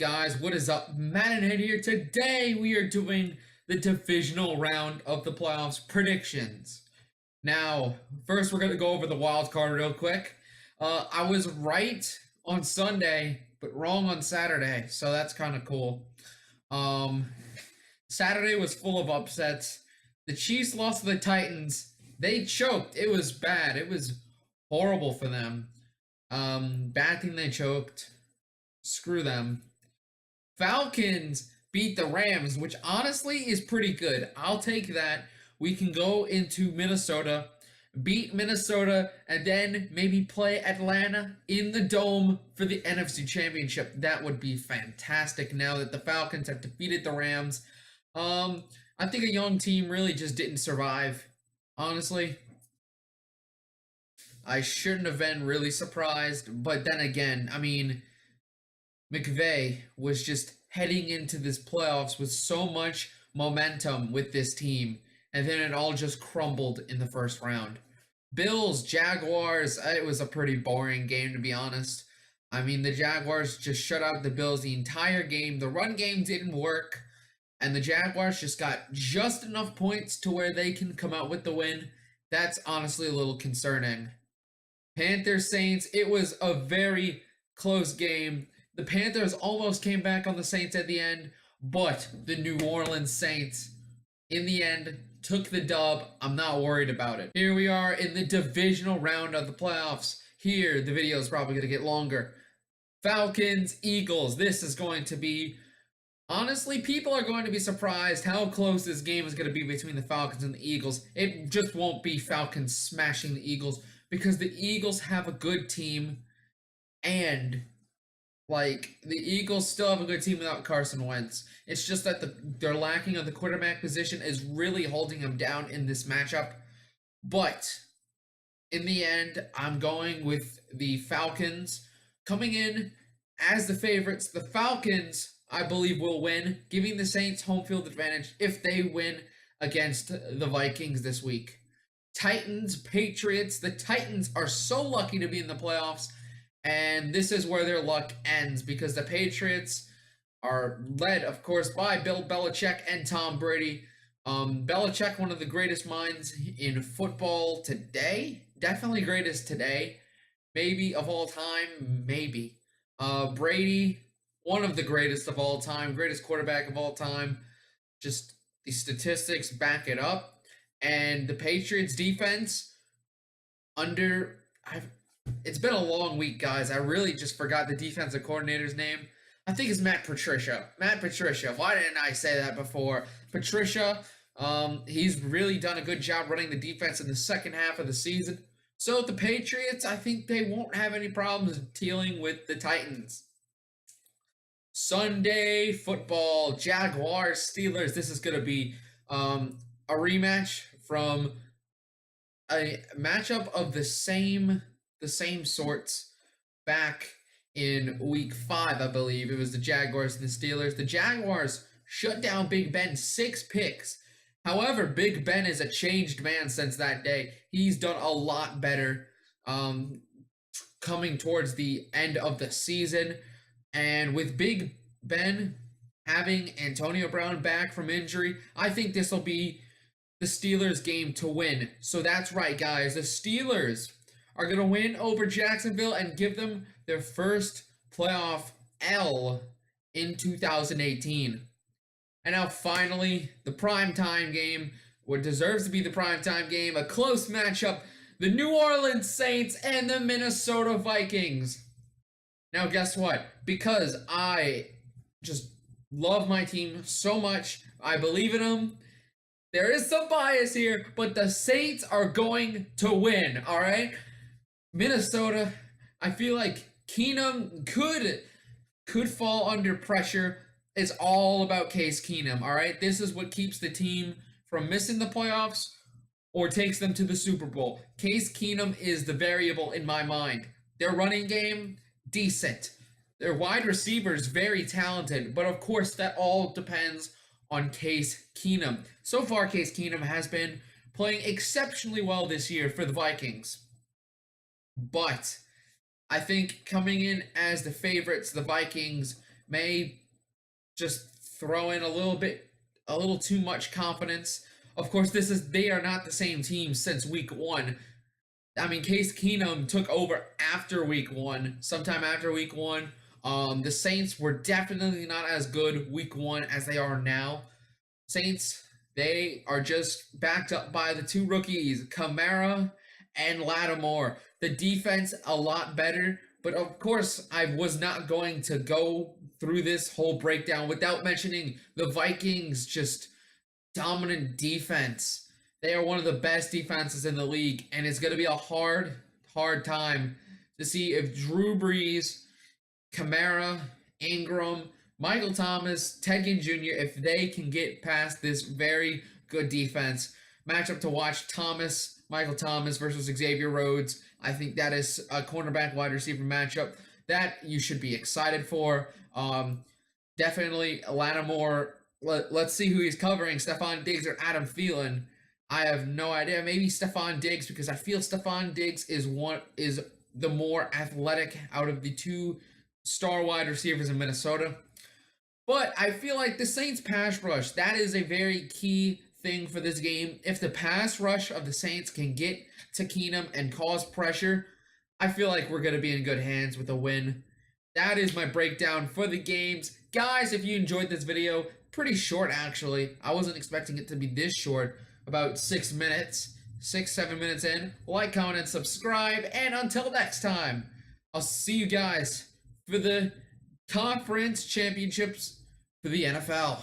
Guys, what is up? Matt and Ed here. Today we are doing the divisional round of the playoffs predictions. Now, first we're going to go over the wild card real quick. I was right on Sunday, but wrong on Saturday, so that's kind of cool. Saturday was full of upsets. The Chiefs lost to the Titans. They choked. It was bad. It was horrible for them. Bad thing they choked. Screw them. Falcons beat the Rams, which honestly is pretty good. I'll take that. We can go into Minnesota, beat Minnesota, and then maybe play Atlanta in the Dome for the NFC Championship. That would be fantastic now that the Falcons have defeated the Rams. I think a young team really just didn't survive, honestly. I shouldn't have been really surprised, but then again, I mean, McVay was just heading into this playoffs with so much momentum with this team, and then it all just crumbled in the first round. Bills, Jaguars, it was a pretty boring game to be honest. I mean, the Jaguars just shut out the Bills the entire game. The run game didn't work, and the Jaguars just got just enough points to where they can come out with the win. That's honestly a little concerning. Panthers, Saints, it was a very close game. The Panthers almost came back on the Saints at the end, but the New Orleans Saints, in the end, took the dub. I'm not worried about it. Here we are in the divisional round of the playoffs. Here, the video is probably going to get longer. Falcons, Eagles. This is going to be, honestly, people are going to be surprised how close this game is going to be between the Falcons and the Eagles. It just won't be Falcons smashing the Eagles because the Eagles have a good team, and the Eagles still have a good team without Carson Wentz. It's just that they're lacking on the quarterback position is really holding them down in this matchup. But in the end, I'm going with the Falcons coming in as the favorites. The Falcons, I believe, will win, giving the Saints home field advantage if they win against the Vikings this week. Titans, Patriots. The Titans are so lucky to be in the playoffs. And this is where their luck ends because the Patriots are led, of course, by Bill Belichick and Tom Brady. Belichick, one of the greatest minds in football today. Definitely greatest today. Maybe of all time. Maybe. Brady, one of the greatest of all time. Greatest quarterback of all time. Just the statistics back it up. And the Patriots defense it's been a long week, guys. I really just forgot the defensive coordinator's name. I think it's Matt Patricia. Matt Patricia. Why didn't I say that before? Patricia, he's really done a good job running the defense in the second half of the season. So the Patriots, I think they won't have any problems dealing with the Titans. Sunday football, Jaguars, Steelers. This is going to be a rematch from a matchup of the same sorts back in week 5, I believe. It was the Jaguars and the Steelers. The Jaguars shut down Big Ben 6 picks. However, Big Ben is a changed man since that day. He's done a lot better coming towards the end of the season. And with Big Ben having Antonio Brown back from injury, I think this will be the Steelers' game to win. So that's right, guys. The Steelers are going to win over Jacksonville and give them their first playoff L in 2018. And now finally, the primetime game, what deserves to be the primetime game, a close matchup, the New Orleans Saints and the Minnesota Vikings. Now guess what? Because I just love my team so much, I believe in them. There is some bias here, but the Saints are going to win, all right? Minnesota, I feel like Keenum could fall under pressure. It's all about Case Keenum, all right? This is what keeps the team from missing the playoffs or takes them to the Super Bowl. Case Keenum is the variable in my mind. Their running game, decent. Their wide receivers, very talented. But of course, that all depends on Case Keenum. So far, Case Keenum has been playing exceptionally well this year for the Vikings. But I think coming in as the favorites, the Vikings may just throw in a little too much confidence. Of course, they are not the same team since week one. I mean, Case Keenum took over after week one, sometime after week one. The Saints were definitely not as good week one as they are now. Saints, they are just backed up by the two rookies, Kamara and Lattimore. The defense a lot better, but of course, I was not going to go through this whole breakdown without mentioning the Vikings just dominant defense. They are one of the best defenses in the league, and it's going to be a hard time to see if Drew Brees, Kamara, Ingram, Michael Thomas, Ted Ginn Jr., if they can get past this very good defense. Matchup to watch: Michael Thomas versus Xavier Rhodes. I think that is a cornerback wide receiver matchup that you should be excited for. Definitely Lattimore. Let's see who he's covering, Stephon Diggs or Adam Thielen. I have no idea. Maybe Stephon Diggs, because I feel Stephon Diggs is the more athletic out of the two star wide receivers in Minnesota. But I feel like the Saints pass rush, that is a very key thing for this game. If the pass rush of the Saints can get to Keenum and cause pressure, I feel like we're going to be in good hands with a win. That is my breakdown for the games. Guys, if you enjoyed this video, pretty short actually. I wasn't expecting it to be this short. About 6 minutes, 7 minutes in. Like, comment, and subscribe. And until next time, I'll see you guys for the conference championships for the NFL.